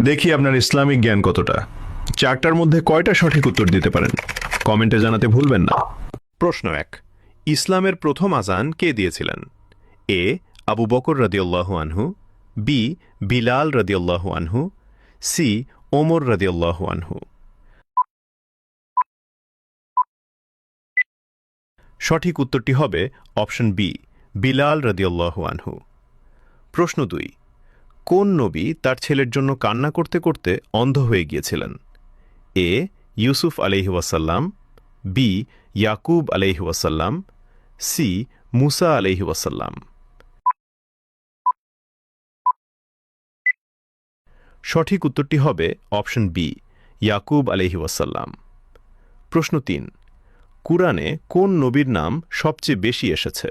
দেখি আপনার ইসলামিক জ্ঞান কতটা। চারটার মধ্যে কয়টা সঠিক উত্তর দিতে পারেন কমেন্টে জানাতে ভুলবেন না। প্রশ্ন ১। ইসলামের প্রথম আজান কে দিয়েছিলেন? এ আবু বকর রাদিয়াল্লাহু আনহু, বি বিলাল রাদিয়াল্লাহু আনহু, সি ওমর রাদিয়াল্লাহু আনহু। সঠিক উত্তরটি হবে অপশন বি, বিলাল রাদিয়াল্লাহু আনহু। প্রশ্ন ২। কোন নবী তার ছেলের জন্য কান্না করতে করতে অন্ধ হয়ে গিয়েছিলেন? এ ইউসুফ আলাইহি ওয়াসাল্লাম, বি ইয়াকুব আলাইহি ওয়াসাল্লাম, সি মুসা আলাইহি ওয়াসাল্লাম। সঠিক উত্তরটি হবে অপশন বি, ইয়াকুব আলাইহি ওয়াসাল্লাম। প্রশ্ন ৩। কুরআনে কোন নবীর নাম সবচেয়ে বেশি এসেছে?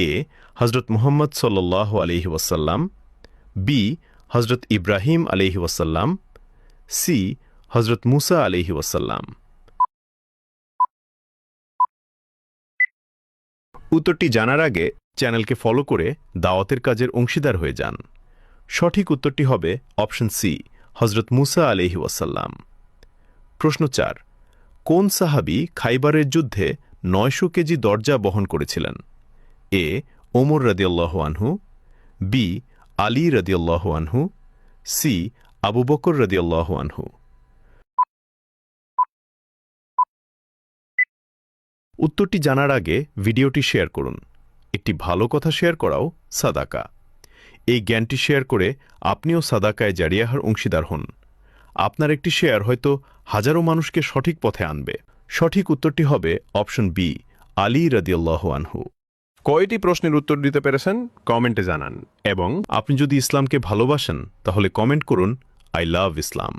এ হজরত মুহাম্মদ সাল্লাল্লাহু আলাইহি ওয়াসাল্লাম, বি হজরত ইব্রাহিম আলাইহি ওয়াসাল্লাম, সি হজরত মুসা আলাইহি ওয়াসাল্লাম। উত্তরটি জানার আগে চ্যানেলকে ফলো করে দাওয়াতের কাজের অংশীদার হয়ে যান। সঠিক উত্তরটি হবে অপশন সি, হজরত মুসা আলাইহি ওয়াসাল্লাম। প্রশ্ন ৪। কোন সাহাবী খাইবারের যুদ্ধে ৯০০ কেজি দরজা বহন করেছিলেন? এ ওমর রাদিয়াল্লাহু আনহু, বি আলী রাদিয়াল্লাহু আনহু, সি আবু বকর রাদিয়াল্লাহু আনহু। উত্তরটি জানার আগে ভিডিওটি শেয়ার করুন। একটি ভালো কথা শেয়ার করাও সাদাকা। এই জ্ঞানটি শেয়ার করে আপনিও সাদাকায় জারিয়াহার অংশীদার হন। আপনার একটি শেয়ার হয়তো হাজারো মানুষকে সঠিক পথে আনবে। সঠিক উত্তরটি হবে অপশন বি, আলী রাদিয়াল্লাহু আনহু। কয়টি প্রশ্নের উত্তর দিতে পেরেছেন কমেন্টে জানান, এবং আপনি যদি ইসলামকে ভালোবাসেন তাহলে কমেন্ট করুন আই লাভ ইসলাম।